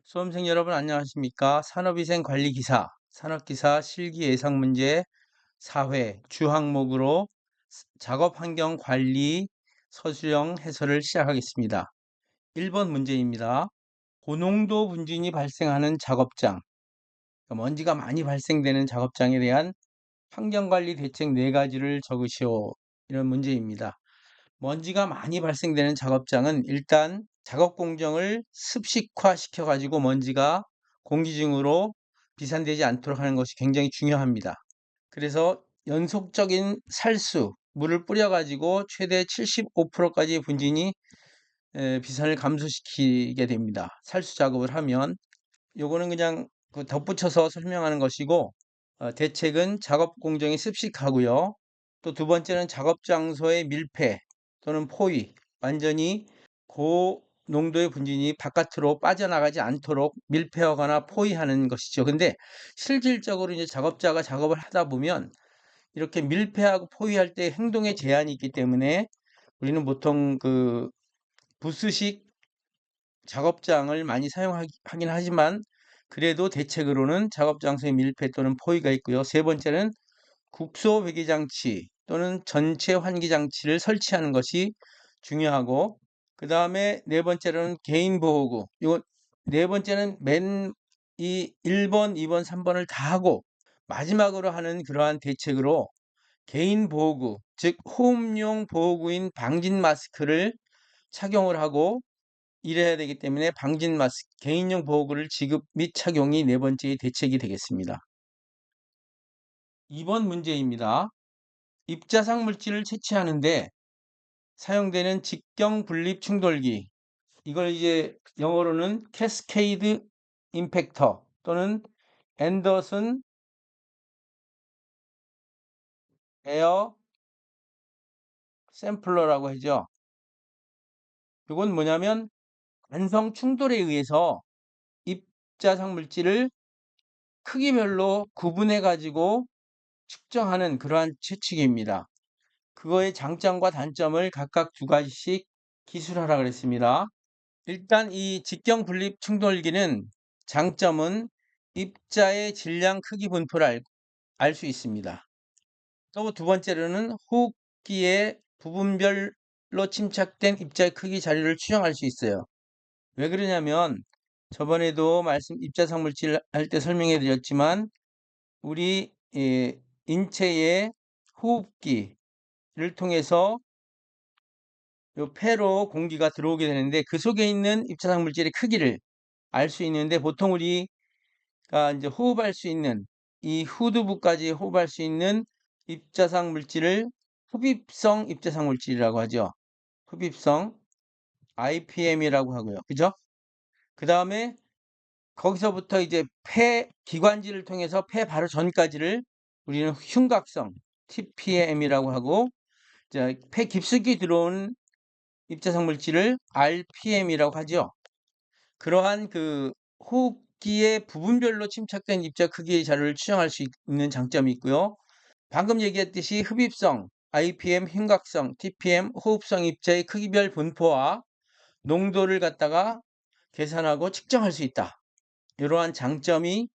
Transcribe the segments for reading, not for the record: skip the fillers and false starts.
수험생 여러분 안녕하십니까? 산업위생관리기사, 산업기사 실기예상문제 4회 주항목으로 작업환경관리 서술형 해설을 시작하겠습니다. 1번 문제입니다. 고농도 분진이 발생하는 작업장, 그러니까 먼지가 많이 발생되는 작업장에 대한 환경관리 대책 4가지를 적으시오. 이런 문제입니다. 먼지가 많이 발생되는 작업장은 일단 작업 공정을 습식화 시켜 가지고 먼지가 공기 중으로 비산되지 않도록 하는 것이 굉장히 중요합니다. 그래서 연속적인 살수, 물을 뿌려 가지고 최대 75%까지 분진이 비산을 감소시키게 됩니다. 살수 작업을 하면 요거는 그냥 덧붙여서 설명하는 것이고, 대책은 작업 공정이 습식하고요. 또 두 번째는 작업 장소의 밀폐 또는 포위, 완전히 고농도의 분진이 바깥으로 빠져나가지 않도록 밀폐하거나 포위하는 것이죠. 근데 실질적으로 이제 작업자가 작업을 하다 보면 이렇게 밀폐하고 포위할 때 행동에 제한이 있기 때문에 우리는 보통 부스식 작업장을 많이 사용하긴 하지만 그래도 대책으로는 작업 장소의 밀폐 또는 포위가 있고요. 세 번째는 국소 배기 장치 또는 전체 환기 장치를 설치하는 것이 중요하고, 그 다음에 네 번째로는 개인 보호구. 요 네 번째는 이 1번, 2번, 3번을 다 하고 마지막으로 하는 그러한 대책으로 개인 보호구, 즉 호흡용 보호구인 방진 마스크를 착용을 하고 이래야 되기 때문에 방진 마스크, 개인용 보호구를 지급 및 착용이 네 번째의 대책이 되겠습니다. 2번 문제입니다. 입자상 물질을 채취하는데 사용되는 직경 분립 충돌기. 이걸 이제 영어로는 캐스케이드 임팩터 또는 앤더슨 에어 샘플러라고 하죠. 이건 뭐냐면 관성 충돌에 의해서 입자상 물질을 크기별로 구분해 가지고 측정하는 그러한 채취기입니다. 그거의 장점과 단점을 각각 2가지씩 기술하라 그랬습니다. 일단 이 직경 분립 충돌기는 장점은 입자의 질량 크기 분포를 알 수 있습니다. 또 두 번째로는 호흡기의 부분별로 침착된 입자의 크기 자료를 추정할 수 있어요. 왜 그러냐면 저번에도 입자상 물질 할 때 설명해 드렸지만 우리 인체의 호흡기를 통해서 요 폐로 공기가 들어오게 되는데 그 속에 있는 입자상 물질의 크기를 알 수 있는데, 보통 우리가 이제 호흡할 수 있는 이 후두부까지 호흡할 수 있는 입자상 물질을 흡입성 입자상 물질이라고 하죠. 흡입성 IPM이라고 하고요. 그죠? 그 다음에 거기서부터 이제 폐 기관지를 통해서 폐 바로 전까지를 우리는 흉곽성 TPM이라고 하고, 폐 깊숙이 들어온 입자상 물질을 RPM이라고 하죠. 그러한 호흡기의 부분별로 침착된 입자 크기의 자료를 추정할 수 있는 장점이 있고요. 방금 얘기했듯이 흡입성, IPM, 흉곽성, TPM, 호흡성 입자의 크기별 분포와 농도를 갖다가 계산하고 측정할 수 있다. 이러한 장점이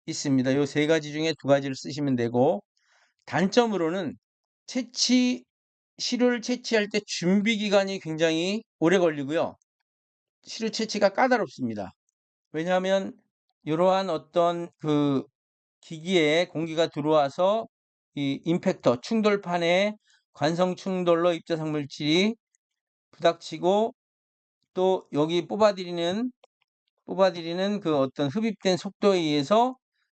있습니다. 이 3가지 중에 2가지를 쓰시면 되고, 단점으로는 시료를 채취할 때 준비 기간이 굉장히 오래 걸리고요. 시료 채취가 까다롭습니다. 왜냐하면 이러한 어떤 기기에 공기가 들어와서 이 임팩터 충돌판에 관성 충돌로 입자상 물질이 부닥치고, 또 여기 뽑아들이는 어떤 흡입된 속도에 의해서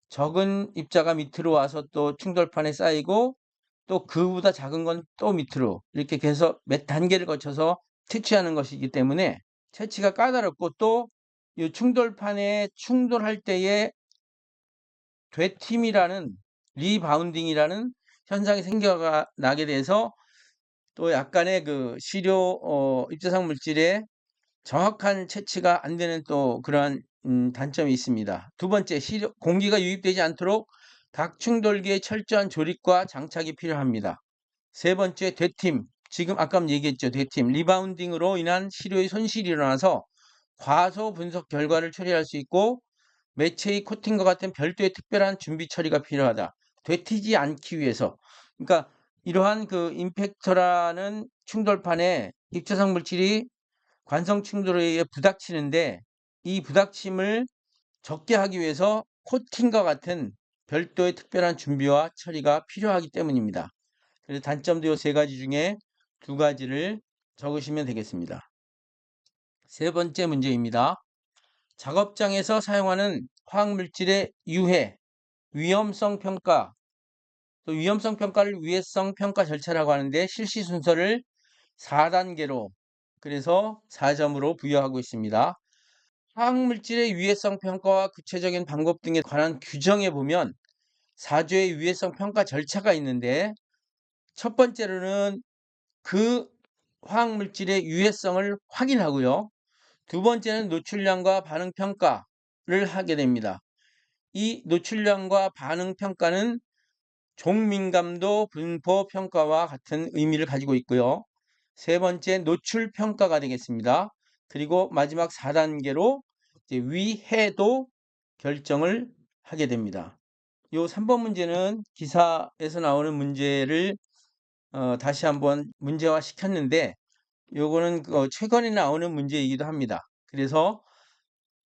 적은 입자가 밑으로 와서 또 충돌판에 쌓이고, 또 그보다 작은 건 또 밑으로 이렇게 해서 몇 단계를 거쳐서 채취하는 것이기 때문에 채취가 까다롭고, 또 이 충돌판에 충돌할 때에 되팀이라는 리바운딩이라는 현상이 생겨나게 돼서 또 약간의 입자상 물질의 정확한 채취가 안 되는 또 그러한 단점이 있습니다. 두 번째, 공기가 유입되지 않도록 각 충돌기의 철저한 조립과 장착이 필요합니다. 세 번째, 되팀. 지금 아까 얘기했죠. 되팀. 리바운딩으로 인한 시료의 손실이 일어나서 과소 분석 결과를 처리할 수 있고 매체의 코팅과 같은 별도의 특별한 준비 처리가 필요하다. 되튀지 않기 위해서. 그러니까 이러한 그 임팩터라는 충돌판에 입자성 물질이 관성 충돌에 의해 부닥치는데 이 부닥침을 적게 하기 위해서 코팅과 같은 별도의 특별한 준비와 처리가 필요하기 때문입니다. 그래서 단점도 이 세 가지 중에 두 가지를 적으시면 되겠습니다. 세 번째 문제입니다. 작업장에서 사용하는 화학물질의 유해, 위험성 평가, 또 위험성 평가를 유해성 평가 절차라고 하는데 실시 순서를 4단계로 그래서 4점으로 부여하고 있습니다. 화학물질의 유해성 평가와 구체적인 방법 등에 관한 규정에 보면 4조의 유해성 평가 절차가 있는데 첫 번째로는 그 화학물질의 유해성을 확인하고요. 두 번째는 노출량과 반응 평가를 하게 됩니다. 이 노출량과 반응 평가는 종민감도 분포 평가와 같은 의미를 가지고 있고요. 세 번째 노출 평가가 되겠습니다. 그리고 마지막 4단계로 위해도 결정을 하게 됩니다. 요 3번 문제는 기사에서 나오는 문제를 다시 한번 문제화 시켰는데 요거는 최근에 나오는 문제이기도 합니다. 그래서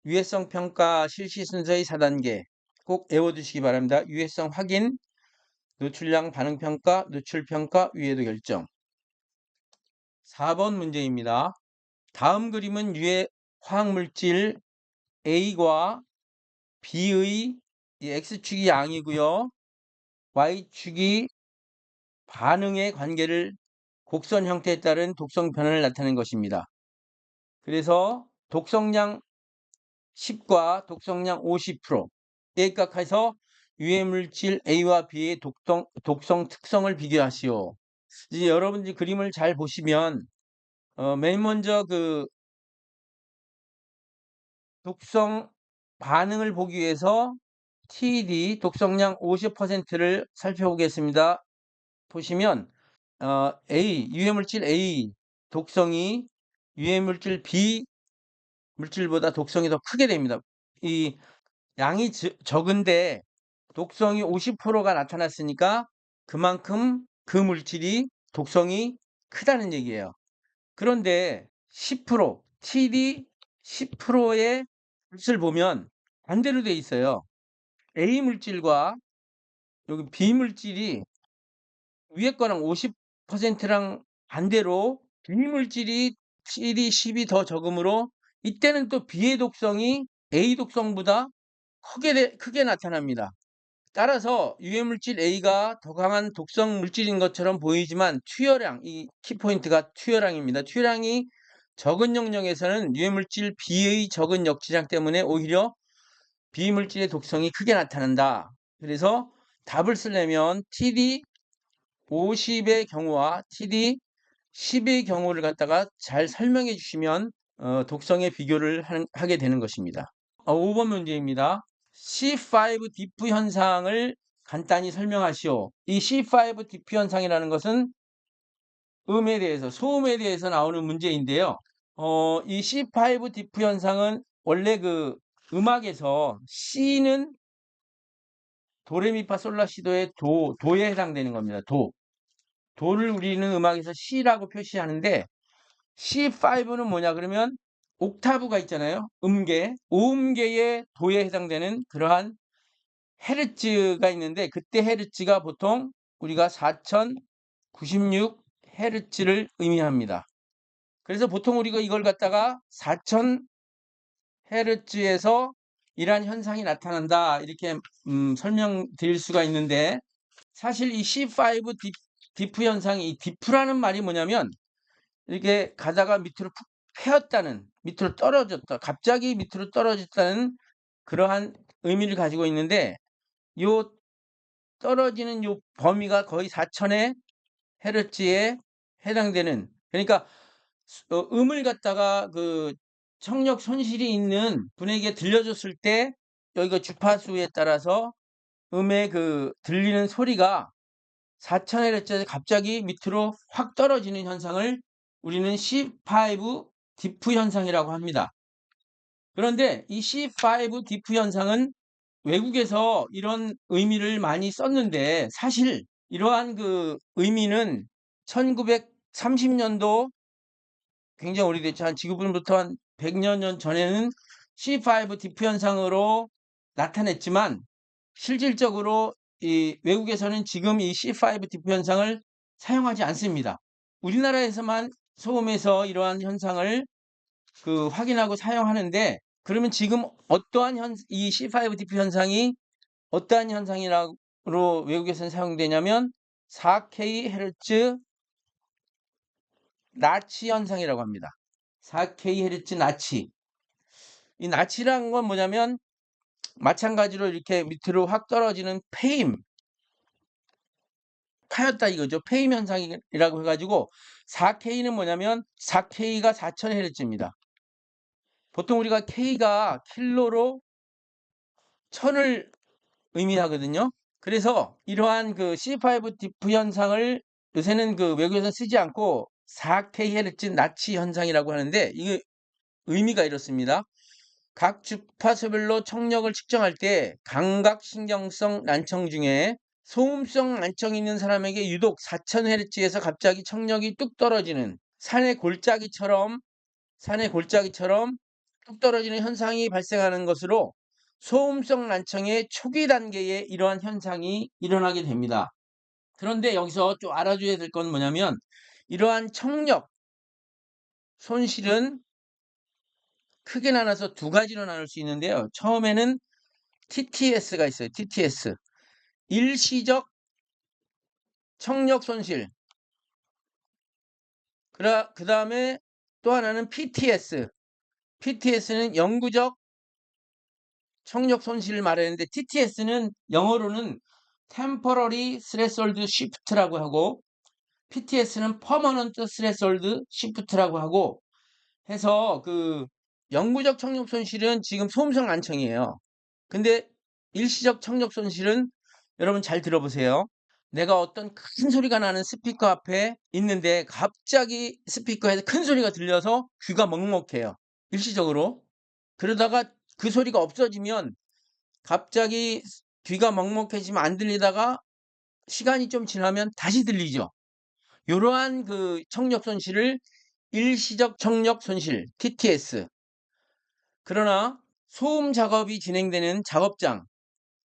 유해성 평가 실시 순서의 4단계 꼭 외워두시기 바랍니다. 유해성 확인, 노출량 반응 평가, 노출 평가, 위해도 결정. 4번 문제입니다. 다음 그림은 유해 화학물질 A과 B의 X축이 양이고요. Y축이 반응의 관계를 곡선 형태에 따른 독성 변화를 나타낸 것입니다. 그래서 독성량 10과 독성량 50% 대입각해서 유해물질 A와 B의 독성 특성을 비교하시오. 이제 여러분들이 그림을 잘 보시면 맨 먼저 그 독성 반응을 보기 위해서 TD 독성량 50%를 살펴보겠습니다. 보시면 A 유해물질 A 독성이 유해물질 B 물질보다 독성이 더 크게 됩니다. 이 양이 적은데 독성이 50%가 나타났으니까 그만큼 그 물질이 독성이 크다는 얘기예요. 그런데 10% TD 10%의 값을 보면 반대로 돼 있어요. A 물질과 여기 B 물질이 위에 거랑 50%랑 반대로 B 물질이 TD 10이 더 적으므로 이때는 또 B의 독성이 A 독성보다 크게 나타납니다. 따라서 유해물질 A가 더 강한 독성 물질인 것처럼 보이지만 투여량, 이 키포인트가 투여량입니다. 투여량이 적은 영역에서는 유해물질 B의 적은 역지량 때문에 오히려 B 물질의 독성이 크게 나타난다. 그래서 답을 쓰려면 TD 50의 경우와 TD 10의 경우를 갖다가 잘 설명해 주시면 독성의 비교를 하게 되는 것입니다. 5번 문제입니다. C5 디프 현상을 간단히 설명하시오. 이 C5 디프 현상이라는 것은 음에 대해서, 소음에 대해서 나오는 문제인데요. 이 C5 디프 현상은 원래 그 음악에서 C는 도레미파솔라시도의 도에 해당되는 겁니다. 도를 우리는 음악에서 C라고 표시하는데 C5는 뭐냐 그러면 옥타브가 있잖아요. 음계, 오음계의 도에 해당되는 그러한 헤르츠가 있는데 그때 헤르츠가 보통 우리가 4096 헤르츠를 의미합니다. 그래서 보통 우리가 이걸 갖다가 4000 헤르츠에서 이러한 현상이 나타난다 이렇게 설명드릴 수가 있는데 사실 이 C5 디프 현상이 이 디프라는 말이 뭐냐면 이렇게 가다가 밑으로 푹 패였다는 밑으로 떨어졌다 갑자기 밑으로 떨어졌다는 그러한 의미를 가지고 있는데 요 떨어지는 요 범위가 거의 4000의 헤르츠에 해당되는 그러니까 음을 갖다가 그 청력 손실이 있는 분에게 들려줬을 때 여기가 주파수에 따라서 음의 그 들리는 소리가 4000Hz에 갑자기 밑으로 확 떨어지는 현상을 우리는 C5 디프 현상이라고 합니다. 그런데 이 C5 디프 현상은 외국에서 이런 의미를 많이 썼는데 사실 이러한 그 의미는 1930년도 굉장히 오래됐죠. 한 지금부터 한 100여 년 전에는 C5 디프 현상으로 나타냈지만 실질적으로 이 외국에서는 지금 이 C5 디프 현상을 사용하지 않습니다. 우리나라에서만 소음에서 이러한 현상을 그 확인하고 사용하는데 그러면 지금 어떠한 이 C5 디프 현상이 어떠한 현상이라고 외국에서는 사용되냐면 4kHz 나치 현상이라고 합니다. 4kHz 나치. 이 나치라는 건 뭐냐면 마찬가지로 이렇게 밑으로 확 떨어지는 페임, 카였다 이거죠. 페임 현상이라고 해가지고 4K는 뭐냐면 4K가 4000Hz입니다. 보통 우리가 K가 킬로로 1000을 의미하거든요. 그래서 이러한 그 C5 디프 현상을 요새는 그 외국에서 쓰지 않고 4kHz 나치 현상이라고 하는데 이게 의미가 이렇습니다. 각 주파수별로 청력을 측정할 때 감각신경성 난청 중에 소음성 난청이 있는 사람에게 유독 4000Hz에서 갑자기 청력이 뚝 떨어지는 산의 골짜기처럼 뚝 떨어지는 현상이 발생하는 것으로 소음성 난청의 초기 단계에 이러한 현상이 일어나게 됩니다. 그런데 여기서 좀 알아줘야 될 건 뭐냐면 이러한 청력 손실은 크게 나눠서 두 가지로 나눌 수 있는데요. 처음에는 TTS가 있어요. TTS. 일시적 청력 손실. 그 다음에 또 하나는 PTS. PTS는 영구적 청력 손실을 말하는데 TTS는 영어로는 Temporary Threshold Shift라고 하고 PTS는 Permanent Threshold Shift라고 하고 해서 그 영구적 청력 손실은 지금 소음성 난청이에요. 근데 일시적 청력 손실은 여러분 잘 들어보세요. 내가 어떤 큰 소리가 나는 스피커 앞에 있는데 갑자기 스피커에서 큰 소리가 들려서 귀가 먹먹해요. 일시적으로. 그러다가 그 소리가 없어지면 갑자기 귀가 먹먹해지면 안 들리다가 시간이 좀 지나면 다시 들리죠. 이러한 그 청력 손실을 일시적 청력 손실 TTS. 그러나 소음 작업이 진행되는 작업장,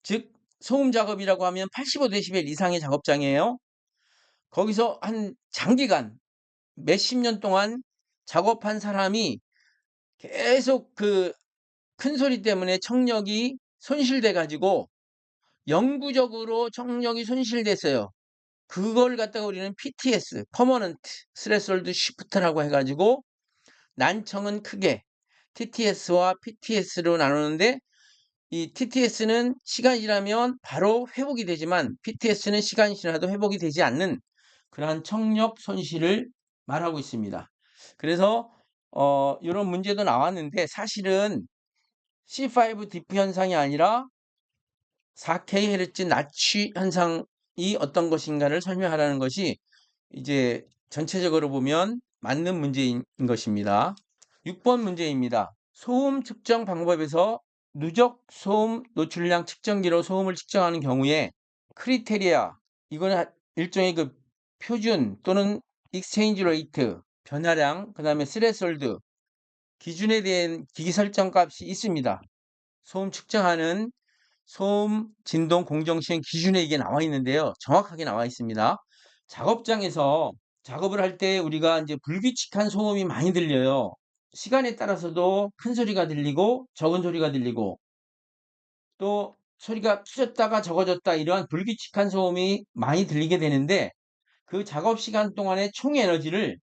즉 소음 작업이라고 하면 85dB 이상의 작업장이에요. 거기서 한 장기간 몇십 년 동안 작업한 사람이 계속 그 큰 소리 때문에 청력이 손실돼 가지고 영구적으로 청력이 손실됐어요. 그걸 갖다가 우리는 PTS, Permanent Threshold Shift라고 해가지고 난청은 크게 TTS와 PTS로 나누는데 이 TTS는 시간이 지나면 바로 회복이 되지만 PTS는 시간이 지나도 회복이 되지 않는 그러한 청력 손실을 말하고 있습니다. 그래서 이런 문제도 나왔는데 사실은 C5 디프 현상이 아니라 4kHz 나치 현상이 어떤 것인가를 설명하라는 것이 이제 전체적으로 보면 맞는 문제인 것입니다. 6번 문제입니다. 소음 측정 방법에서 누적 소음 노출량 측정기로 소음을 측정하는 경우에 크리테리아, 이거는 일종의 그 표준 또는 익스체인지 레이트, 변화량, 그 다음에 스레솔드, 기준에 대한 기기 설정 값이 있습니다. 소음 측정하는 소음 진동 공정시행 기준에 이게 나와 있는데요. 정확하게 나와 있습니다. 작업장에서 작업을 할 때 우리가 이제 불규칙한 소음이 많이 들려요. 시간에 따라서도 큰 소리가 들리고 적은 소리가 들리고 또 소리가 커졌다가 적어졌다 이러한 불규칙한 소음이 많이 들리게 되는데 그 작업 시간 동안의 총 에너지를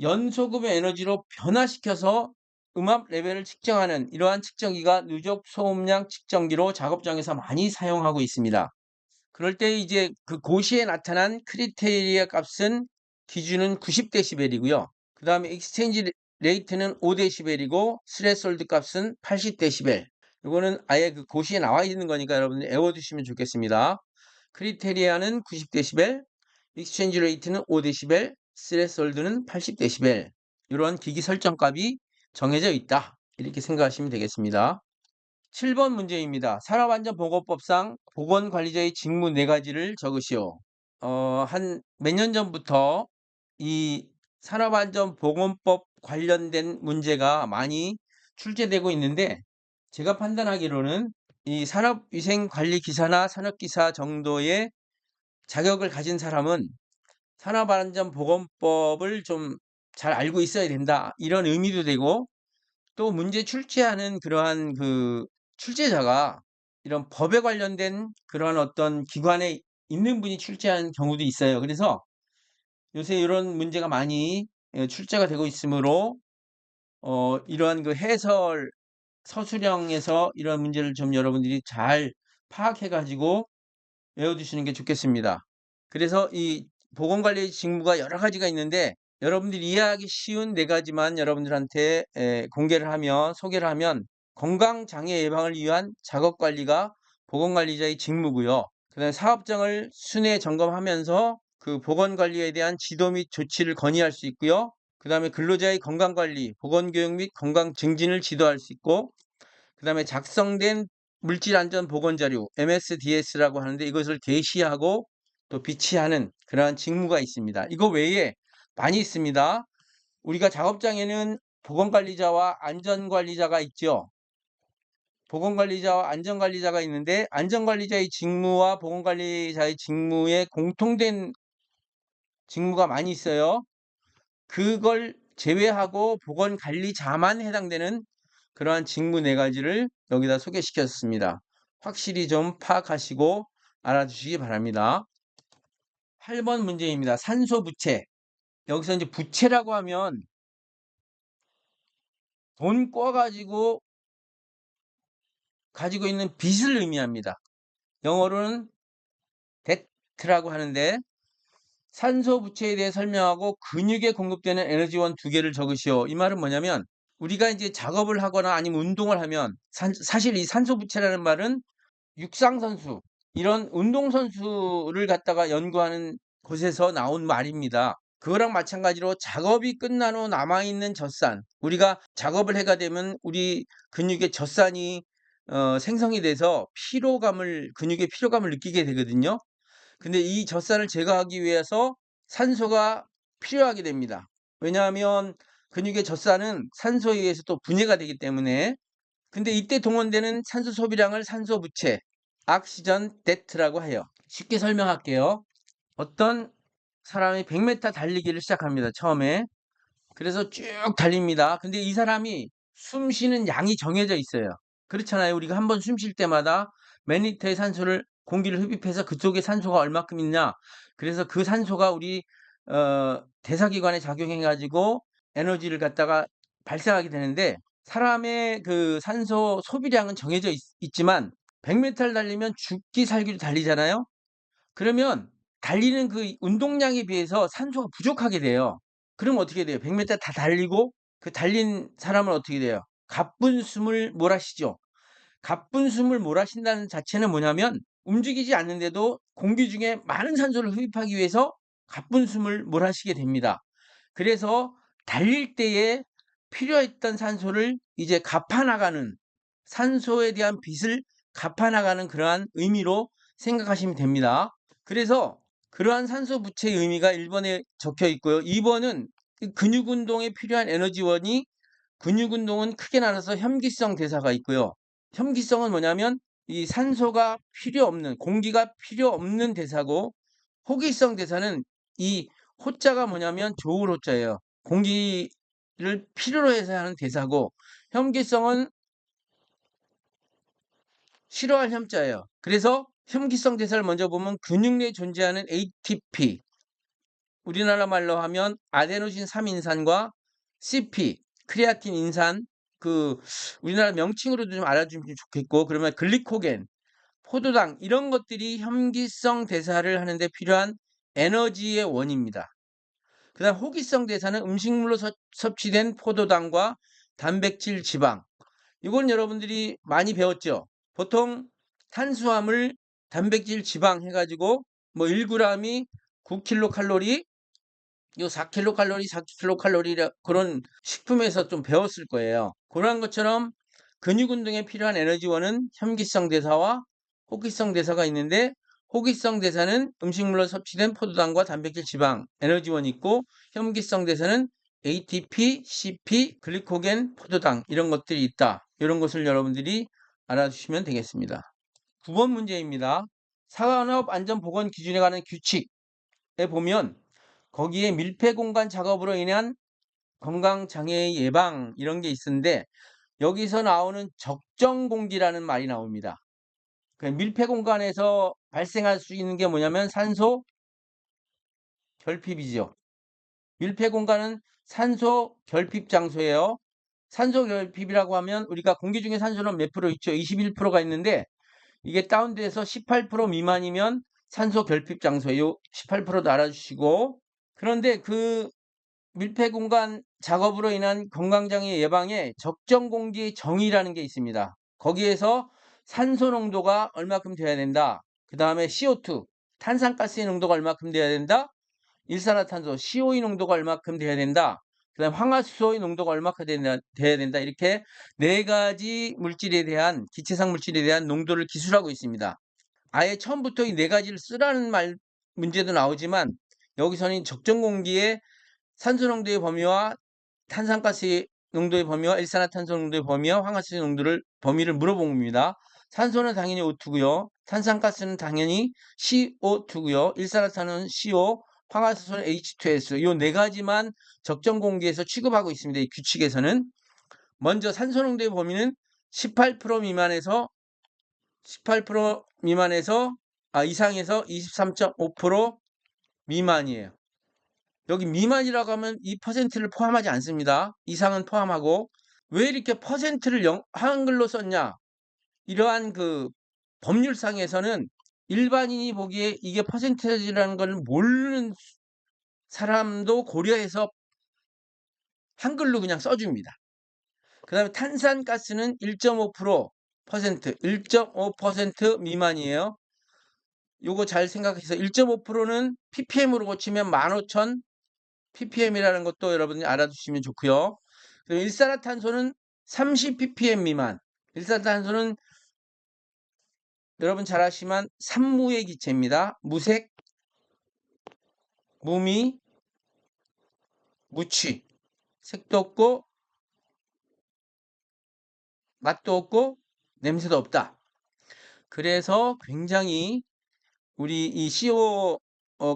연소금의 에너지로 변화시켜서 음압 레벨을 측정하는 이러한 측정기가 누적 소음량 측정기로 작업장에서 많이 사용하고 있습니다. 그럴 때 이제 그 고시에 나타난 크리테리아 값은 기준은 90dB이고요. 그 다음에 익스체인지 레이트는 5dB이고 스레솔드 값은 80dB. 이거는 아예 그 고시에 나와 있는 거니까 여러분들 외워두시면 좋겠습니다. 크리테리아는 90dB, 익스체인지 레이트는 5dB, 스레솔드는 80dB. 이런 기기 설정 값이 정해져 있다. 이렇게 생각하시면 되겠습니다. 7번 문제입니다. 산업안전보건법상 보건관리자의 직무 4가지를 적으시오. 한 몇 년 전부터 이 산업안전보건법 관련된 문제가 많이 출제되고 있는데, 제가 판단하기로는 이 산업위생관리기사나 산업기사 정도의 자격을 가진 사람은 산업안전보건법을 좀 잘 알고 있어야 된다, 이런 의미도 되고, 또 문제 출제하는 그러한 그 출제자가 이런 법에 관련된 그러한 어떤 기관에 있는 분이 출제하는 경우도 있어요. 그래서 요새 이런 문제가 많이 출제가 되고 있으므로 이러한 그 해설 서술형에서 이런 문제를 좀 여러분들이 잘 파악해 가지고 외워두시는 게 좋겠습니다. 그래서 이 보건관리 직무가 여러 가지가 있는데, 여러분들이 이해하기 쉬운 4가지만 여러분들한테 공개를 하면, 소개를 하면, 건강장애 예방을 위한 작업관리가 보건관리자의 직무고요. 그 다음에 사업장을 순회 점검하면서 그 보건관리에 대한 지도 및 조치를 건의할 수 있고요. 그 다음에 근로자의 건강관리, 보건교육 및 건강 증진을 지도할 수 있고, 그 다음에 작성된 물질안전보건자료 MSDS라고 하는데, 이것을 게시하고 또 비치하는 그러한 직무가 있습니다. 이거 외에 많이 있습니다. 우리가 작업장에는 보건관리자와 안전관리자가 있죠. 보건관리자와 안전관리자가 있는데, 안전관리자의 직무와 보건관리자의 직무에 공통된 직무가 많이 있어요. 그걸 제외하고 보건관리자만 해당되는 그러한 직무 4가지를 여기다 소개시켰습니다. 확실히 좀 파악하시고 알아주시기 바랍니다. 8번 문제입니다. 산소 부채. 여기서 이제 부채라고 하면 돈 꿔가지고 가지고 있는 빚을 의미합니다. 영어로는 debt라고 하는데, 산소 부채에 대해 설명하고 근육에 공급되는 에너지원 2개를 적으시오. 이 말은 뭐냐면, 우리가 이제 작업을 하거나 아니면 운동을 하면 사실 이 산소 부채라는 말은 육상선수, 이런 운동선수를 갖다가 연구하는 곳에서 나온 말입니다. 그거랑 마찬가지로 작업이 끝난 후 남아있는 젖산, 우리가 작업을 해가 되면 우리 근육에 젖산이 생성이 돼서 근육의 피로감을 느끼게 되거든요. 근데 이 젖산을 제거하기 위해서 산소가 필요하게 됩니다. 왜냐하면 근육의 젖산은 산소에 의해서 또 분해가 되기 때문에. 근데 이때 동원되는 산소 소비량을 산소 부채, 옥시전 데트라고 해요. 쉽게 설명할게요. 어떤 사람이 100m 달리기를 시작합니다. 처음에. 그래서 쭉 달립니다. 근데 이 사람이 숨 쉬는 양이 정해져 있어요. 그렇잖아요. 우리가 한번 숨 쉴 때마다 몇 리터의 산소를 공기를 흡입해서 그쪽에 산소가 얼마큼 있냐. 그래서 그 산소가 우리 대사기관에 작용해 가지고 에너지를 갖다가 발생하게 되는데, 사람의 그 산소 소비량은 정해져 있지만 100m를 달리면 죽기 살기로 달리잖아요. 그러면 달리는 그 운동량에 비해서 산소가 부족하게 돼요. 그럼 어떻게 돼요? 100m 다 달리고 그 달린 사람은 어떻게 돼요? 가쁜 숨을 몰아쉬죠. 가쁜 숨을 몰아쉰다는 자체는 뭐냐면, 움직이지 않는데도 공기 중에 많은 산소를 흡입하기 위해서 가쁜 숨을 몰아쉬게 됩니다. 그래서 달릴 때에 필요했던 산소를 이제 갚아나가는, 산소에 대한 빚을 갚아나가는 그러한 의미로 생각하시면 됩니다. 그래서 그러한 산소 부채의 의미가 1번에 적혀 있고요. 2번은 근육 운동에 필요한 에너지원이, 근육 운동은 크게 나눠서 혐기성 대사가 있고요. 혐기성은 뭐냐면 이 산소가 필요 없는, 공기가 필요 없는 대사고, 호기성 대사는 이 호자가 뭐냐면 좋을 호자예요. 공기를 필요로 해서 하는 대사고, 혐기성은 싫어할 혐자예요. 그래서 혐기성 대사를 먼저 보면 근육 내에 존재하는 ATP, 우리나라 말로 하면 아데노신 3인산과 CP, 크레아틴 인산, 그 우리나라 명칭으로도 좀 알아주면 좋겠고, 그러면 글리코겐, 포도당, 이런 것들이 혐기성 대사를 하는데 필요한 에너지의 원입니다. 그 다음 호기성 대사는 음식물로 섭취된 포도당과 단백질, 지방. 이건 여러분들이 많이 배웠죠. 보통 탄수화물, 단백질, 지방 해가지고 뭐 1g이 9kcal, 요 4kcal, 4kcal 그런 식품에서 좀 배웠을 거예요. 그러한 것처럼 근육 운동에 필요한 에너지원은 혐기성 대사와 호기성 대사가 있는데, 호기성 대사는 음식물로 섭취된 포도당과 단백질, 지방, 에너지원이 있고, 혐기성 대사는 ATP, CP, 글리코겐, 포도당 이런 것들이 있다. 이런 것을 여러분들이 알아주시면 되겠습니다. 9번 문제입니다. 산업안전보건 기준에 관한 규칙에 보면 거기에 밀폐공간 작업으로 인한 건강장애의 예방 이런 게 있는데, 여기서 나오는 적정공기라는 말이 나옵니다. 밀폐공간에서 발생할 수 있는 게 뭐냐면 산소 결핍이죠. 밀폐공간은 산소 결핍 장소예요. 산소 결핍이라고 하면 우리가 공기 중에 산소는 몇 프로 있죠? 21%가 있는데, 이게 다운돼서 18% 미만이면 산소 결핍 장소예요. 18%도 알아주시고, 그런데 그 밀폐공간 작업으로 인한 건강장애 예방에 적정공기 정의라는 게 있습니다. 거기에서 산소 농도가 얼마큼 돼야 된다. 그 다음에 CO2, 탄산가스의 농도가 얼마큼 돼야 된다. 일산화탄소, COE 농도가 얼마큼 돼야 된다. 그 다음 황화수소의 농도가 얼마큼 돼야 된다. 이렇게 네 가지 물질에 대한, 기체상 물질에 대한 농도를 기술하고 있습니다. 아예 처음부터 이 네 가지를 쓰라는 문제도 나오지만, 여기서는 적정공기에 산소 농도의 범위와 탄산가스 농도의 범위와 일산화탄소 농도의 범위와 황화수소 농도를 범위를 물어본 겁니다. 산소는 당연히 O2고요. 탄산가스는 당연히 CO2고요. 일산화탄소는 CO, 황화수소는 H2S. 이 네 가지만 적정 공기에서 취급하고 있습니다. 이 규칙에서는. 먼저 산소 농도의 범위는 18% 미만에서 18% 미만에서 이상에서 23.5% 미만이에요. 여기 미만이라고 하면 이 퍼센트를 포함하지 않습니다. 이상은 포함하고. 왜 이렇게 퍼센트를 한글로 썼냐? 이러한 그 법률상에서는 일반인이 보기에 이게 퍼센테이지라는 걸 모르는 사람도 고려해서 한글로 그냥 써줍니다. 그 다음에 탄산가스는 1.5%, 1.5% 미만이에요. 요거 잘 생각해서 1.5%는 ppm으로 고치면 15,000 ppm이라는 것도 여러분이 알아두시면 좋고요. 그리고 일산화탄소는 30ppm 미만. 일산화탄소는 여러분 잘 아시지만 산무의 기체입니다. 무색, 무미, 무취. 색도 없고 맛도 없고 냄새도 없다. 그래서 굉장히 우리 이 CO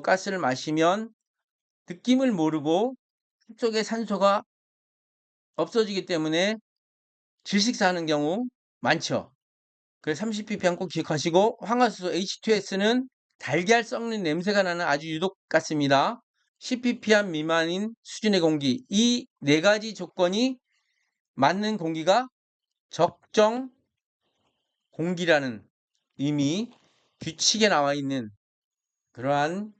가스를 마시면 느낌을 모르고 속에 산소가 없어지기 때문에 질식사하는 경우 많죠. 그래서 30ppm 꼭 기억하시고, 황화수소 H2S는 달걀 썩는 냄새가 나는 아주 유독 가스입니다. 10ppm 미만인 수준의 공기, 이 네 가지 조건이 맞는 공기가 적정 공기라는 이미 규칙에 나와 있는 그러한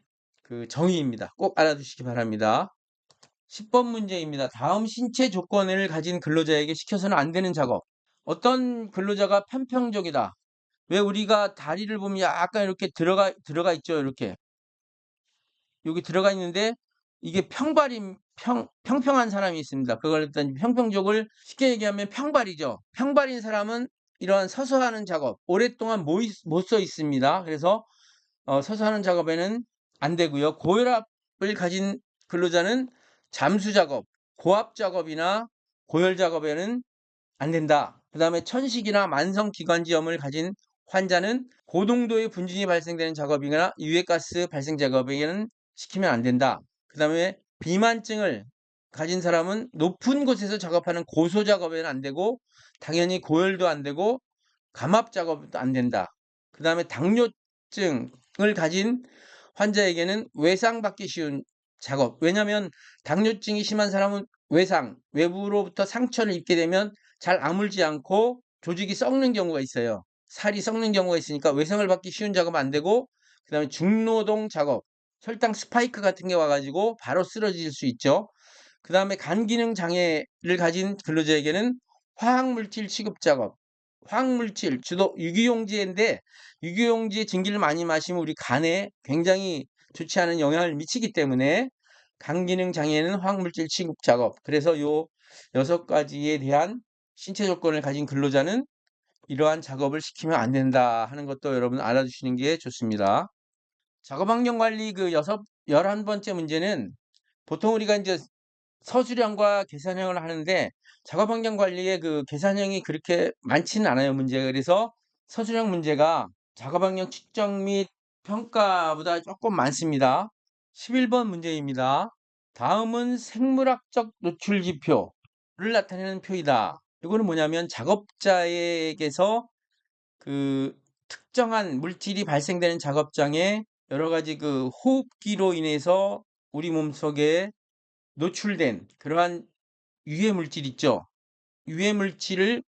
그 정의입니다. 꼭 알아두시기 바랍니다. 10번 문제입니다. 다음 신체 조건을 가진 근로자에게 시켜서는 안 되는 작업. 어떤 근로자가 편평적이다. 왜 우리가 다리를 보면 약간 이렇게 들어가 있죠. 이렇게. 여기 들어가 있는데 이게 평평한 사람이 있습니다. 그걸 일단 평평족을 쉽게 얘기하면 평발이죠. 평발인 사람은 이러한 서서 하는 작업, 오랫동안 못 서 있습니다. 그래서 서서 하는 작업에는 안 되고요. 고혈압을 가진 근로자는 잠수 작업, 고압 작업이나 고열 작업에는 안 된다. 그 다음에 천식이나 만성기관지염을 가진 환자는 고농도의 분진이 발생되는 작업이거나 유해가스 발생 작업에는 시키면 안 된다. 그 다음에 비만증을 가진 사람은 높은 곳에서 작업하는 고소 작업에는 안 되고, 당연히 고열도 안 되고 감압 작업도 안 된다. 그 다음에 당뇨증을 가진 환자에게는 외상받기 쉬운 작업. 왜냐하면 당뇨증이 심한 사람은 외부로부터 상처를 입게 되면 잘 아물지 않고 조직이 썩는 경우가 있어요. 살이 썩는 경우가 있으니까 외상을 받기 쉬운 작업 안 되고, 그 다음에 중노동 작업, 혈당 스파이크 같은 게 와가지고 바로 쓰러질 수 있죠. 그 다음에 간 기능 장애를 가진 근로자에게는 화학물질 취급 작업, 화학물질 주로 유기용지인데, 유기용지의 증기를 많이 마시면 우리 간에 굉장히 좋지 않은 영향을 미치기 때문에 강기능 장애는 화학물질 취급 작업. 그래서 요 6가지에 대한 신체 조건을 가진 근로자는 이러한 작업을 시키면 안 된다 하는 것도 여러분 알아두시는 게 좋습니다. 작업 환경 관리 그 11번째 문제는 보통 우리가 이제 서술형과 계산형을 하는데 작업 환경 관리에 그 계산형이 그렇게 많지는 않아요, 문제가. 그래서 서술형 문제가 작업 환경 측정 및 평가보다 조금 많습니다. 11번 문제입니다. 다음은 생물학적 노출 지표를 나타내는 표이다. 이거는 뭐냐면 작업자에게서 그 특정한 물질이 발생되는 작업장에 여러 가지 그 호흡기로 인해서 우리 몸속에 노출된 그러한 유해 물질 있죠. 유해 물질을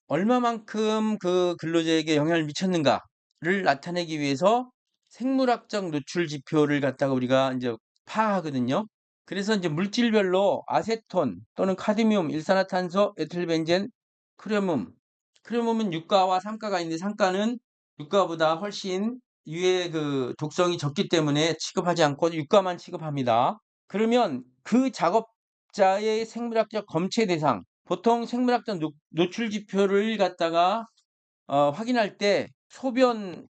얼마만큼 그 근로자에게 영향을 미쳤는가를 나타내기 위해서 생물학적 노출 지표를 갖다가 우리가 이제 파악하거든요. 그래서 이제 물질별로 아세톤 또는 카드뮴, 일산화탄소, 에틸벤젠, 크레뮴은 유가와 삼가가 있는데 삼가는 유가보다 훨씬 유해 그 독성이 적기 때문에 취급하지 않고 유가만 취급합니다. 그러면 그 작업자의 생물학적 검체 대상, 보통 생물학적 노출 지표를 갖다가 확인할 때 소변하고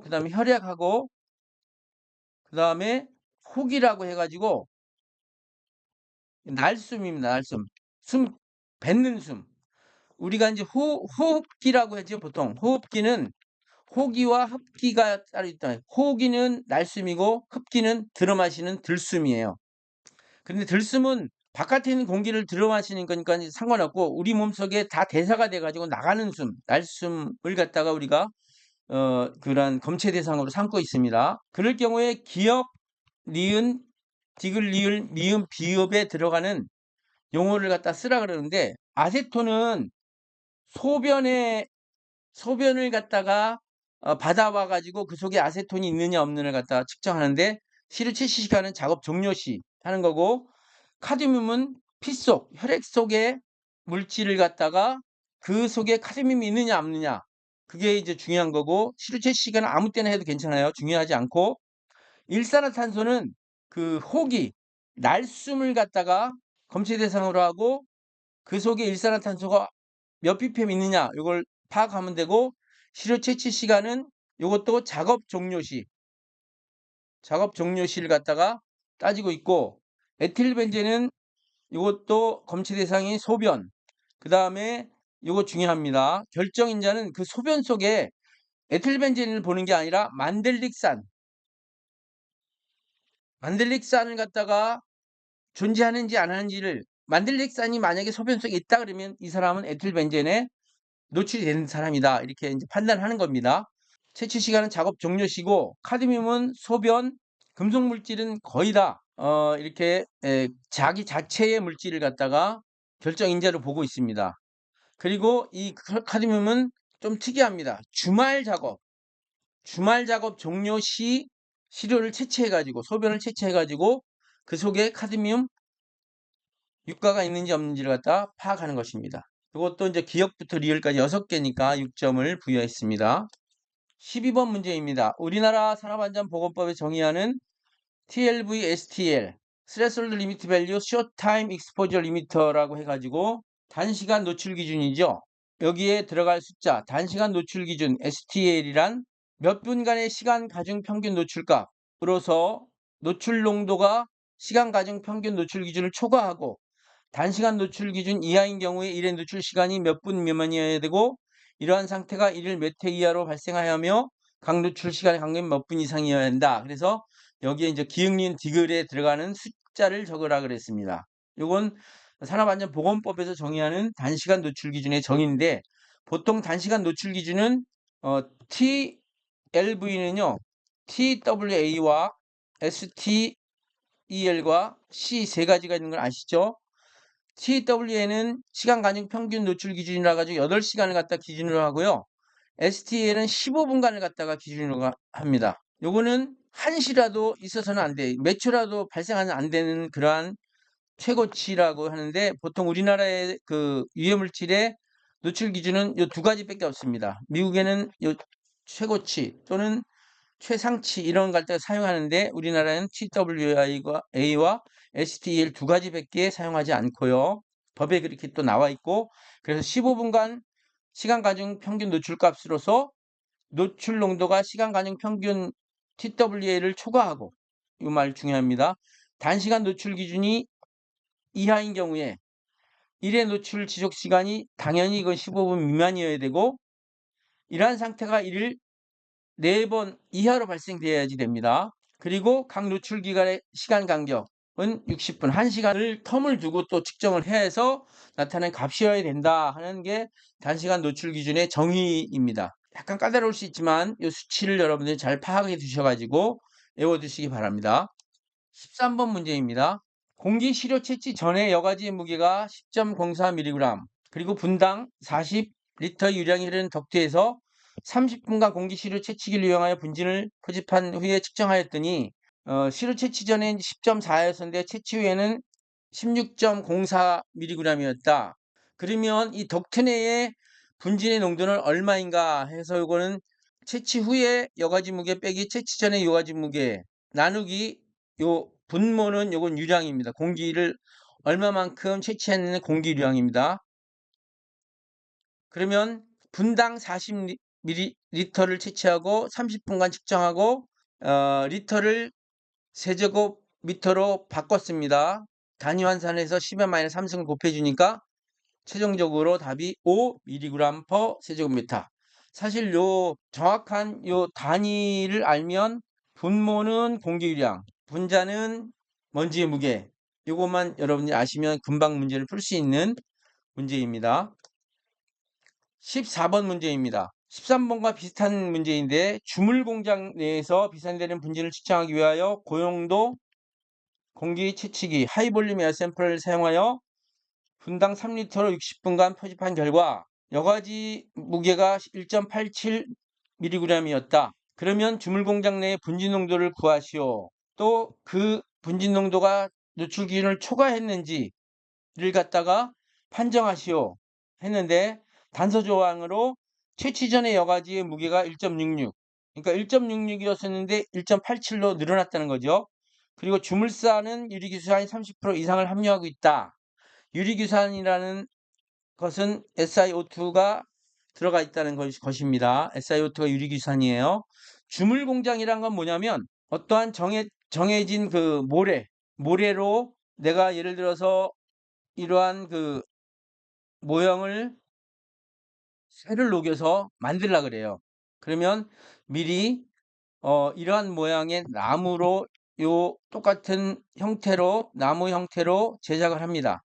그다음에 혈액하고 그다음에 혹이라고 해가지고 날숨입니다. 날숨. 숨 뱉는 숨. 우리가 이제 호흡기라고 하죠. 보통 호흡기는 호기와 흡기가 따로 있다. 호기는 날숨이고 흡기는 들어마시는 들숨이에요. 그런데 들숨은 바깥에 있는 공기를 들어마시는 거니까 상관없고 우리 몸속에 다 대사가 돼가지고 나가는 숨, 날숨을 갖다가 우리가 그런 검체 대상으로 삼고 있습니다. 그럴 경우에 기역, 니은, 디귿, 리을, 미음, 비읍에 들어가는 용어를 갖다 쓰라 그러는데 아세톤은 소변을 갖다가 받아와 가지고 그 속에 아세톤이 있느냐 없느냐를 갖다가 측정하는데 시료 채취 시간은 작업 종료 시 하는 거고 카드뮴은 피 속, 혈액 속에 물질을 갖다가 그 속에 카드뮴이 있느냐 없느냐 그게 이제 중요한 거고 시료 채취 시간은 아무 때나 해도 괜찮아요. 중요하지 않고 일산화탄소는 그 호기, 날숨을 갖다가 검체 대상으로 하고 그 속에 일산화탄소가 몇 ppm 있느냐 이걸 파악하면 되고 시료 채취 시간은 이것도 작업 종료 시를 갖다가 따지고 있고 에틸벤젠은 이것도 검체 대상이 소변 그 다음에 이거 중요합니다. 결정인자는 그 소변 속에 에틸벤젠을 보는 게 아니라 만델릭산을 갖다가 존재하는지 안 하는지를 만델릭산이 만약에 소변 속에 있다 그러면 이 사람은 에틸벤젠에 노출이 되는 사람이다. 이렇게 이제 판단하는 겁니다. 채취 시간은 작업 종료 시고 카드뮴은 소변, 금속 물질은 거의 다 이렇게 자기 자체의 물질을 갖다가 결정 인자로 보고 있습니다. 그리고 이 카드뮴은 좀 특이합니다. 주말 작업 종료 시 시료를 채취해 가지고 소변을 채취해 가지고 그 속에 카드뮴 유가가 있는지 없는지를 갖다 파악하는 것입니다. 이것도 이제 기역부터 리을까지 6개니까 6점을 부여했습니다. 12번 문제입니다. 우리나라 산업안전보건법에 정의하는 TLV, STL, Threshold Limit Value Short Time Exposure Limiter라고 해가지고 단시간 노출 기준이죠. 여기에 들어갈 숫자, 단시간 노출 기준 STL이란 몇 분간의 시간 가중 평균 노출값으로서 노출 농도가 시간 가중 평균 노출 기준을 초과하고 단시간 노출 기준 이하인 경우에 일의 노출 시간이 몇 분 미만이어야 되고 이러한 상태가 일일 몇 회 이하로 발생하여며 각 노출 시간의 간격이 몇 분 이상이어야 한다. 그래서 여기에 이제 기역리은 디귿에 들어가는 숫자를 적으라 그랬습니다. 이건 산업안전보건법에서 정의하는 단시간 노출 기준의 정의인데 보통 단시간 노출 기준은 TLV는요. TWA와 STEL과 C 세 가지가 있는 걸 아시죠? TWA는 시간 가중 평균 노출 기준이라 가지고 8시간을 갖다 기준으로 하고요. STL은 15분간을 갖다가 기준으로 합니다. 요거는 한시라도 있어서는 안 돼. 몇 초라도 발생하면 안 되는 그러한 최고치라고 하는데 보통 우리나라의 그 유해물질의 노출 기준은 요 두 가지밖에 없습니다. 미국에는 요 최고치 또는 최상치 이런 갈 때 사용하는데 우리나라는 TWA와 STL 두 가지밖에 사용하지 않고요. 법에 그렇게 또 나와 있고 그래서 15분간 시간 가중 평균 노출값으로서 노출 농도가 시간 가중 평균 TWA를 초과하고 이 말 중요합니다. 단시간 노출 기준이 이하인 경우에 1회 노출 지속 시간이 당연히 이건 15분 미만이어야 되고 이러한 상태가 1일 4번 이하로 발생되어야지 됩니다. 그리고 각 노출 기간의 시간 간격은 60분, 1시간을 텀을 두고 또 측정을 해서 나타낸 값이어야 된다 하는 게 단시간 노출 기준의 정의입니다. 약간 까다로울 수 있지만 이 수치를 여러분들이 잘 파악해 두셔가지고 외워두시기 바랍니다. 13번 문제입니다. 공기 시료 채취 전에 여과지의 무게가 10.04mg 그리고 분당 40리터 유량이 흐르는 덕트에서 30분간 공기 시료 채취기를 이용하여 분진을 포집한 후에 측정하였더니 시료 채취 전엔 10.4였었는데 채취 후에는 16.04mg이었다. 그러면 이 덕트 내의 분진의 농도는 얼마인가 해서 이거는 채취 후에 여과지 무게 빼기 채취 전의 여과지 무게 나누기 요 분모는 요건 유량입니다. 공기를 얼마만큼 채취했는 공기량입니다. 그러면 분당 40리터를 채취하고 30분간 측정하고 리터를 세제곱미터로 바꿨습니다. 단위 환산해서 10의 마이너스 3승을 곱해주니까 최종적으로 답이 5mg per 세제곱미터. 사실 요 정확한 요 단위를 알면 분모는 공기유량, 분자는 먼지의 무게. 요것만 여러분이 아시면 금방 문제를 풀 수 있는 문제입니다. 14번 문제입니다. 13번과 비슷한 문제인데 주물 공장 내에서 비산되는 분진을 측정하기 위하여 고용도 공기 채취기 하이볼륨 에어 샘플을 사용하여 분당 3리터로 60분간 포집한 결과 여과지 무게가 1.87mg이었다. 그러면 주물 공장 내의 분진 농도를 구하시오. 또 그 분진 농도가 노출 기준을 초과했는지를 갖다가 판정하시오 했는데 단서 조항으로 채취 전의 여과지의 무게가 1.66 그러니까 1.66이었었는데 1.87로 늘어났다는 거죠. 그리고 주물사는 유리기수산이 30% 이상을 함유하고 있다. 유리규산이라는 것은 SiO2가 들어가 있다는 것입니다. SiO2가 유리규산이에요. 주물공장이란 건 뭐냐면 어떠한 정해진 그 모래로 내가 예를 들어서 이러한 그 모형을 쇠를 녹여서 만들라 그래요. 그러면 미리 이러한 모양의 나무로 요 똑같은 형태로 나무 형태로 제작을 합니다.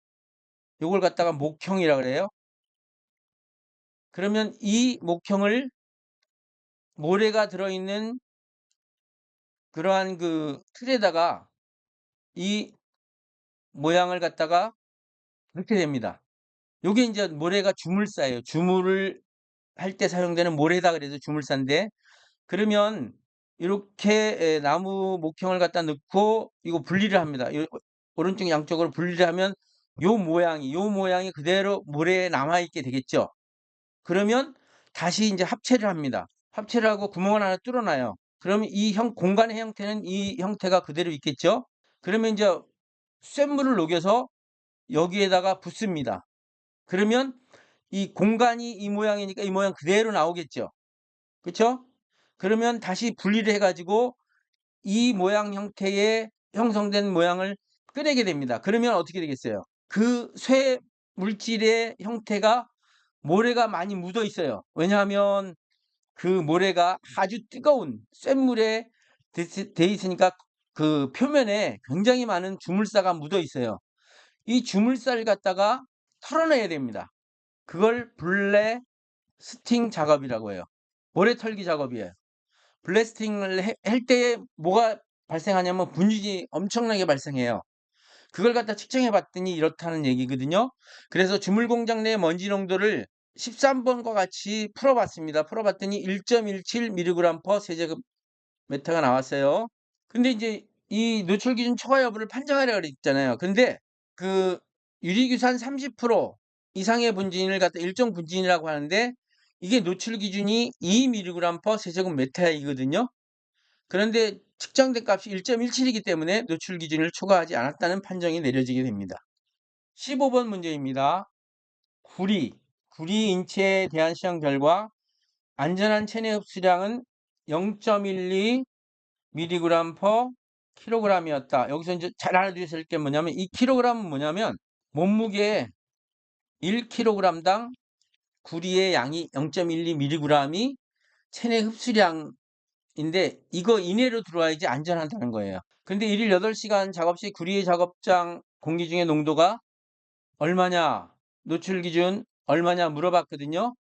요걸 갖다가 목형이라 그래요. 그러면 이 목형을 모래가 들어있는 그러한 그 틀에다가 이 모양을 갖다가 이렇게 됩니다. 요게 이제 모래가 주물사예요. 주물을 할 때 사용되는 모래다 그래서 주물사인데 그러면 이렇게 나무 목형을 갖다 넣고 이거 분리를 합니다. 오른쪽 양쪽으로 분리를 하면 요 모양이 그대로 모래에 남아있게 되겠죠. 그러면 다시 이제 합체를 합니다. 합체를 하고 구멍을 하나 뚫어놔요. 그러면 이 공간의 형태는 이 형태가 그대로 있겠죠. 그러면 이제 쇳물을 녹여서 여기에다가 붓습니다. 그러면 이 공간이 이 모양이니까 이 모양 그대로 나오겠죠. 그렇죠? 그러면 다시 분리를 해가지고 이 모양 형태의 형성된 모양을 꺼내게 됩니다. 그러면 어떻게 되겠어요? 그 쇠 물질의 형태가 모래가 많이 묻어 있어요. 왜냐하면 그 모래가 아주 뜨거운 쇳물에 돼 있으니까 그 표면에 굉장히 많은 주물사가 묻어 있어요. 이 주물사를 갖다가 털어내야 됩니다. 그걸 블래스팅 작업이라고 해요. 모래 털기 작업이에요. 블래스팅을 할 때에 뭐가 발생하냐면 분진이 엄청나게 발생해요. 그걸 갖다 측정해 봤더니 이렇다는 얘기거든요. 그래서 주물 공장 내 먼지 농도를 13번과 같이 풀어봤습니다. 풀어봤더니 1.17mg per 세제곱미터가 나왔어요. 근데 이제 이 노출 기준 초과 여부를 판정하려고 그랬잖아요. 근데 그 유리규산 30% 이상의 분진을 갖다 일정 분진이라고 하는데 이게 노출 기준이 2mg per 세제곱미터이거든요. 그런데 측정된 값이 1.17이기 때문에 노출 기준을 초과하지 않았다는 판정이 내려지게 됩니다. 15번 문제입니다. 구리 인체에 대한 시험 결과 안전한 체내 흡수량은 0.12 mg/kg이었다. 여기서 이제 잘 알아두실 게 뭐냐면 이 kg은 뭐냐면 몸무게 1kg당 구리의 양이 0.12 mg이 체내 흡수량인데 이거 이내로 들어와야지 안전하다는 거예요. 근데 1일 8시간 작업 시 구리의 작업장 공기 중에 농도가 얼마냐, 노출 기준 얼마냐 물어봤거든요.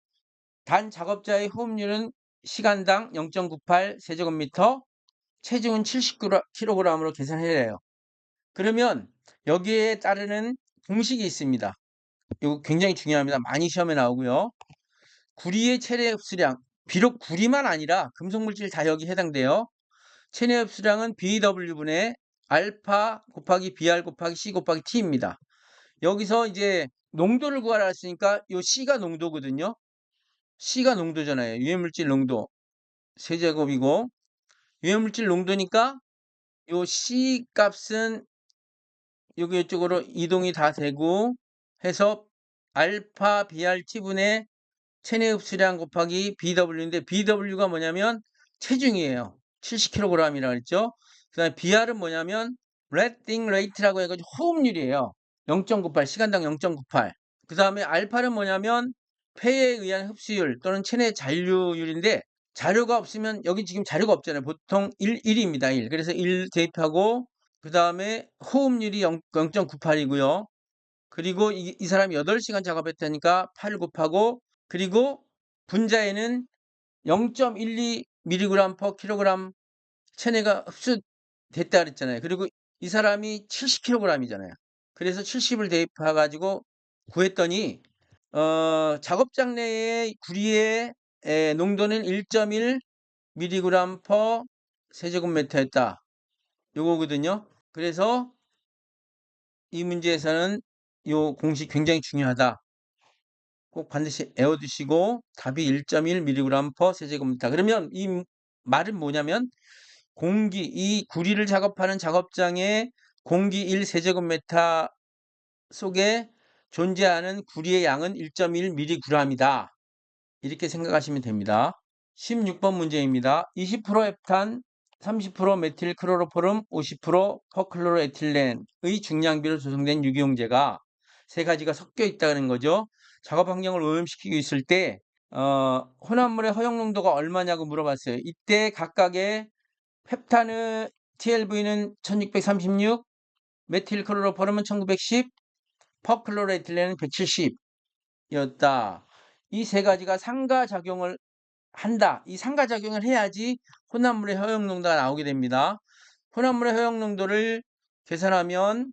단 작업자의 호흡률은 시간당 0.98 세제곱미터, 체중은 70kg으로 계산해야 해요. 그러면 여기에 따르는 공식이 있습니다. 이거 굉장히 중요합니다. 많이 시험에 나오고요. 구리의 체내 흡수량, 비록 구리만 아니라 금속물질 다 여기 해당돼요. 체내 흡수량은 BW분의 알파 곱하기 BR 곱하기 C 곱하기 T입니다. 여기서 이제 농도를 구하라 했으니까 요 C가 농도거든요. C가 농도잖아요. 유해물질 농도 세제곱이고 유해물질 농도니까 요 C 값은 여기 이쪽으로 이동이 다 되고 해서 알파 BRT분의 체내 흡수량 곱하기 BW인데 BW가 뭐냐면 체중이에요. 70kg이라고 그랬죠. 그 다음에 BR은 뭐냐면 breathing rate라고 해가지고 호흡률이에요. 0.98 시간당 0.98. 그 다음에 알파는 뭐냐면 폐에 의한 흡수율 또는 체내 잔류율인데 자료가 없으면 여기 지금 자료가 없잖아요. 보통 1입니다. 1. 그래서 1 대입하고 그 다음에 호흡률이 0.98이고요. 그리고 이 사람이 8시간 작업했다니까 8 곱하고 그리고 분자에는 0.12 mg/kg 체내가 흡수됐다 그랬잖아요. 그리고 이 사람이 70kg이잖아요. 그래서 70을 대입해 가지고 구했더니 작업장 내의 구리의 농도는 1.1 mg/세제곱미터였다. 요거거든요. 그래서 이 문제에서는 요 공식 굉장히 중요하다. 꼭 반드시 외워두시고 답이 1.1 mg/세제곱미터. 그러면 이 말은 뭐냐면 이 구리를 작업하는 작업장의 공기 1세제곱미터 속에 존재하는 구리의 양은 1.1 mg이다. 이렇게 생각하시면 됩니다. 16번 문제입니다. 20% 헵탄, 30% 메틸크로로포름, 50% 퍼클로로에틸렌의 중량비로 조성된 유기용제가 세 가지가 섞여 있다는 거죠. 작업 환경을 오염시키고 있을 때 혼합물의 허용 농도가 얼마냐고 물어봤어요. 이때 각각의 펩탄의 TLV는 1636, 메틸크로로포름은 1910, 퍼클로로에틸렌은 170이었다. 이 세 가지가 상가작용을 한다. 이 상가작용을 해야지 혼합물의 허용 농도가 나오게 됩니다. 혼합물의 허용 농도를 계산하면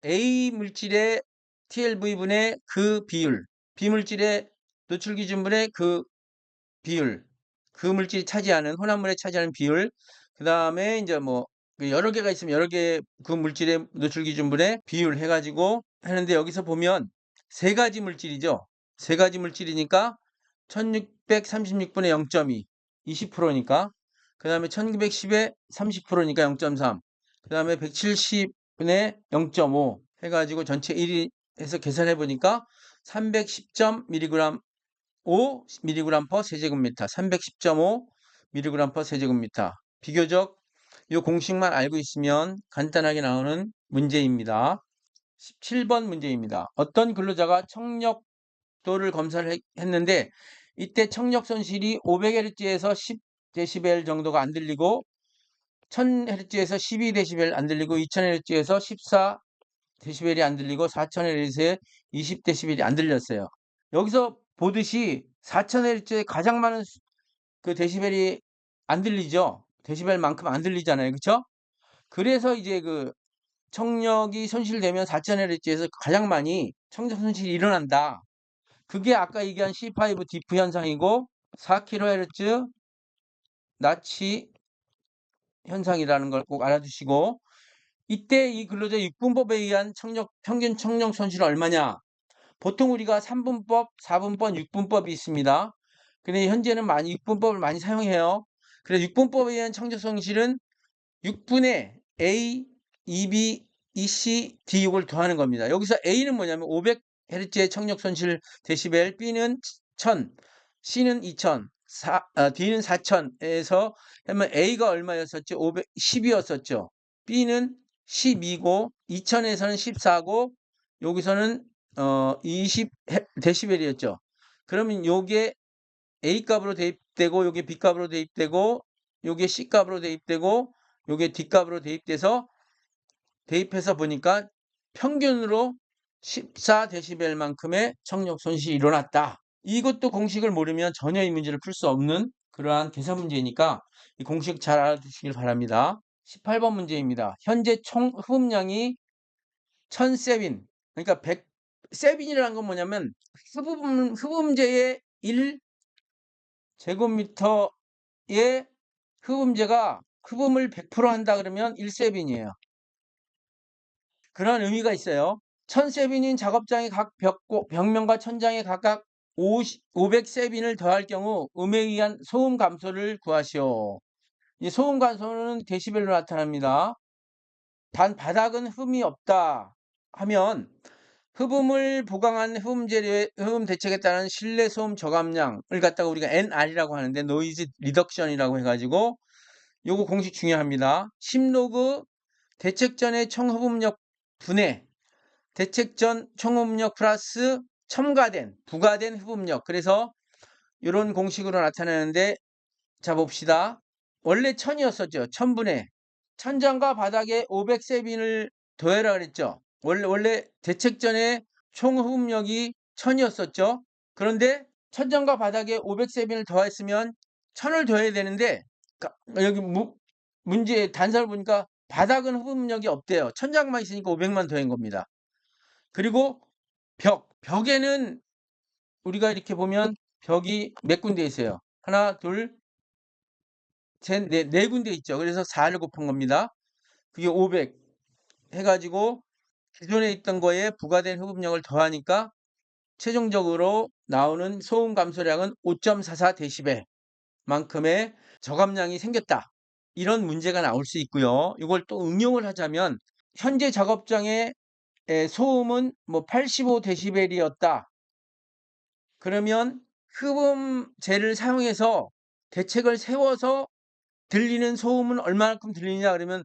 A 물질의 TLV분의 그 비율, B 물질의 노출 기준분의 그 비율, 그 물질이 차지하는 혼합물에 차지하는 비율, 그 다음에 이제 뭐 여러 개가 있으면 여러 개 그 물질의 노출 기준분의 비율 해가지고 하는데 여기서 보면 세 가지 물질이죠. 세 가지 물질이니까 1636분의 0.2, 20%니까. 그 다음에 1910에 30%니까 0.3. 그 다음에 170분의 0.5 해가지고 전체 1위 해서 계산해 보니까 310.mg 5mg/세제곱미터, 310.5mg/세제곱미터. 비교적 이 공식만 알고 있으면 간단하게 나오는 문제입니다. 17번 문제입니다. 어떤 근로자가 청력도를 검사를 했는데 이때 청력 손실이 500Hz에서 10dB 정도가 안 들리고 1000Hz에서 12dB 안 들리고 2000Hz에서 14dB이 안 들리고 4000Hz에 20dB이 안 들렸어요. 여기서 보듯이 4000Hz에 가장 많은 그 데시벨이 안 들리죠. 데시벨만큼 안 들리잖아요. 그렇죠? 그래서 이제 그 청력이 손실되면 4000Hz에서 가장 많이 청력 손실이 일어난다. 그게 아까 얘기한 C5 디프 현상이고 4kHz 나치 현상이라는 걸 꼭 알아두시고 이때 이 근로자 6분법에 의한 평균 청력 손실은 얼마냐? 보통 우리가 3분법, 4분법, 6분법이 있습니다. 근데 현재는 많이 6분법을 많이 사용해요. 그래서 6분법에 의한 청적 손실은 6분의 A, EB, EC, D6을 더하는 겁니다. 여기서 A는 뭐냐면 500Hz의 청력 손실 데시벨, B는 1000, C는 2000, D는 4000에서 하면 A가 얼마였었죠? 510이었었죠. B는 12고 2000에서는 14고 여기서는 20 데시벨이었죠. 그러면 요게 A 값으로 대입되고 요게 B 값으로 대입되고 요게 C 값으로 대입되고 요게 D 값으로 대입해서 보니까 평균으로 14데시벨만큼의 청력 손실이 일어났다. 이것도 공식을 모르면 전혀 이 문제를 풀 수 없는 그러한 계산 문제니까 이 공식 잘 알아두시길 바랍니다. 18번 문제입니다. 현재 총 흡음량이 1000세빈, 그러니까 100세빈이라는 건 뭐냐면 흡음재의 1제곱미터의 흡음재가 흡음을 100% 한다 그러면 1세빈이에요. 그런 의미가 있어요. 1000세빈인 작업장의 각 벽면과 천장에 각각 500세빈을 더할 경우 음에 의한 소음 감소를 구하시오. 이 소음 감소는 데시벨로 나타납니다. 단 바닥은 흠이 없다 하면 흡음을 보강한 흡음 대책에 따른 실내 소음 저감량을 갖다가 우리가 NR이라고 하는데 노이즈 리덕션이라고 해가지고 요거 공식 중요합니다. 10로그 대책 전의 총흡음력 분해, 대책 전 총흡음력 플러스 부가된 흡음력. 그래서 이런 공식으로 나타나는데 자 봅시다. 원래 1000이었었죠. 1000분의 천장과 바닥에 500세빈을 더해라 그랬죠. 원래 대책 전에 총 흡음력이 1000이었었죠. 그런데 천장과 바닥에 500세빈을 더했으면 1000을 더해야 되는데 여기 문제 단서를 보니까 바닥은 흡음력이 없대요. 천장만 있으니까 500만 더한 겁니다. 그리고 벽에는 우리가 이렇게 보면 벽이 몇 군데 있어요. 하나, 둘, 셋, 네 군데 있죠. 그래서 4를 곱한 겁니다. 그게 500 해가지고 기존에 있던 거에 부과된 흡음력을 더하니까 최종적으로 나오는 소음 감소량은 5.44데시벨 만큼의 저감량이 생겼다. 이런 문제가 나올 수 있고요. 이걸 또 응용을 하자면 현재 작업장의 소음은 뭐 85데시벨이었다. 그러면 흡음재를 사용해서 대책을 세워서 들리는 소음은 얼마만큼 들리냐 그러면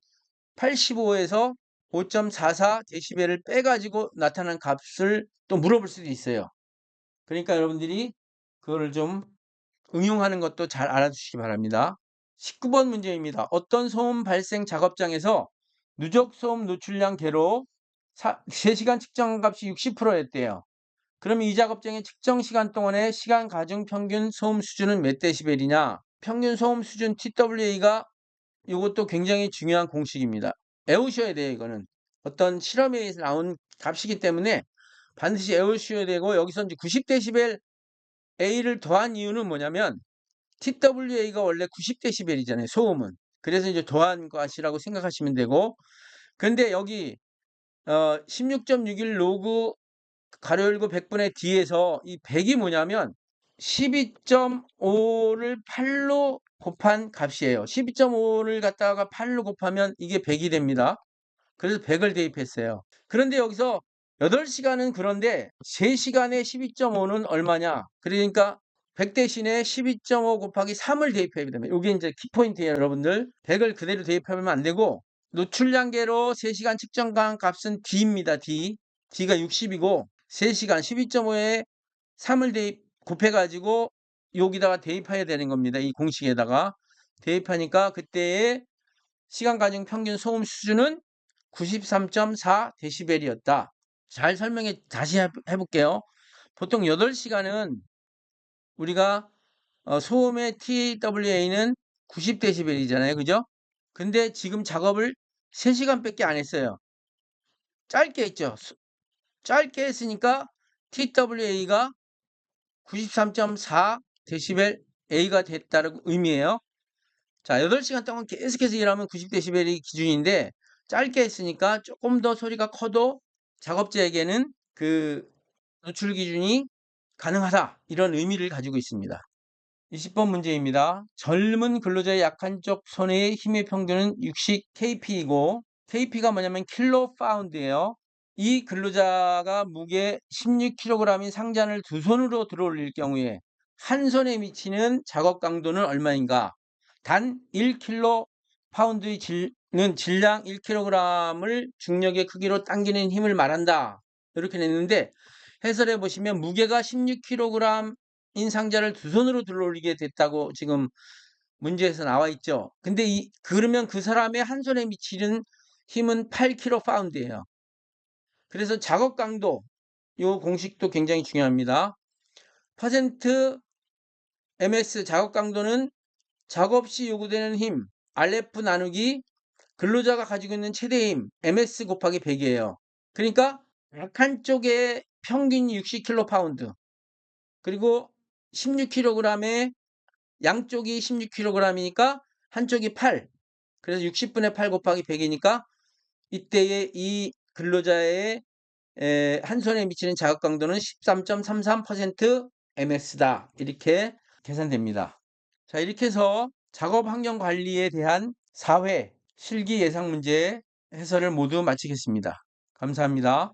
85에서 5.44데시벨을 빼가지고 나타난 값을 또 물어볼 수도 있어요. 그러니까 여러분들이 그거를 좀 응용하는 것도 잘 알아주시기 바랍니다. 19번 문제입니다. 어떤 소음 발생 작업장에서 누적 소음 노출량 계로 3시간 측정 값이 60%였대요. 그럼 이 작업장의 측정 시간 동안의 시간 가중 평균 소음 수준은 몇 데시벨이냐? 평균 소음 수준 TWA가 이것도 굉장히 중요한 공식입니다. 외우셔야 돼요, 이거는. 어떤 실험에 의해서 나온 값이기 때문에 반드시 외우셔야 되고, 여기서 이제 90데시벨 A를 더한 이유는 뭐냐면, TWA가 원래 90데시벨이잖아요, 소음은. 그래서 이제 더한 것이라고 생각하시면 되고, 근데 여기, 16.61 로그 가로 열고 100분의 D에서 이 100이 뭐냐면, 12.5를 8로 곱한 값이에요. 12.5를 갖다가 8로 곱하면 이게 100이 됩니다. 그래서 100을 대입했어요. 그런데 여기서 8시간은 그런데 3시간에 12.5는 얼마냐? 그러니까 100 대신에 12.5 곱하기 3을 대입해야 됩니다. 이게 이제 키포인트예요, 여러분들. 100을 그대로 대입하면 안 되고 노출량계로 3시간 측정한 값은 D입니다. D가 60이고 3시간 12.5에 3을 곱해가지고 여기다가 대입해야 되는 겁니다. 이 공식에다가 대입하니까 그때의 시간 가중 평균 소음 수준은 93.4데시벨이었다. 잘 설명해 다시 해볼게요. 보통 8시간은 우리가 소음의 TWA는 90데시벨이잖아요. 그죠? 근데 지금 작업을 3시간밖에 안 했어요. 짧게 했죠. 짧게 했으니까 TWA가 93.4데시벨 A가 됐다는 의미예요. 자, 8시간 동안 계속해서 일하면 90데시벨이 기준인데 짧게 했으니까 조금 더 소리가 커도 작업자에게는 그 노출 기준이 가능하다. 이런 의미를 가지고 있습니다. 20번 문제입니다. 젊은 근로자의 약한 쪽 손해의 힘의 평균은 60 kp이고 kp가 뭐냐면 킬로 파운드예요. 이 근로자가 무게 16kg인 상잔을 두 손으로 들어올릴 경우에 한 손에 미치는 작업 강도는 얼마인가? 단 1kg 파운드의 질량 1kg을 중력의 크기로 당기는 힘을 말한다. 이렇게 냈는데 해설해 보시면 무게가 16kg인 상자를 두 손으로 들어올리게 됐다고 지금 문제에서 나와 있죠. 근데 그러면 그 사람의 한 손에 미치는 힘은 8kg 파운드예요. 그래서 작업 강도 요 공식도 굉장히 중요합니다. 퍼센트 ms 작업 강도는 작업 시 요구되는 힘 RF 나누기 근로자가 가지고 있는 최대 힘 ms 곱하기 100이에요. 그러니까 약한 쪽에 평균 60kg 그리고 16kg에 양쪽이 16kg이니까 한쪽이 8. 그래서 60분의 8 곱하기 100이니까 이때의 이 근로자의 한 손에 미치는 자극 강도는 13.33% ms다. 이렇게 계산됩니다. 자, 이렇게 해서 작업 환경 관리에 대한 4회 실기 예상 문제 해설을 모두 마치겠습니다. 감사합니다.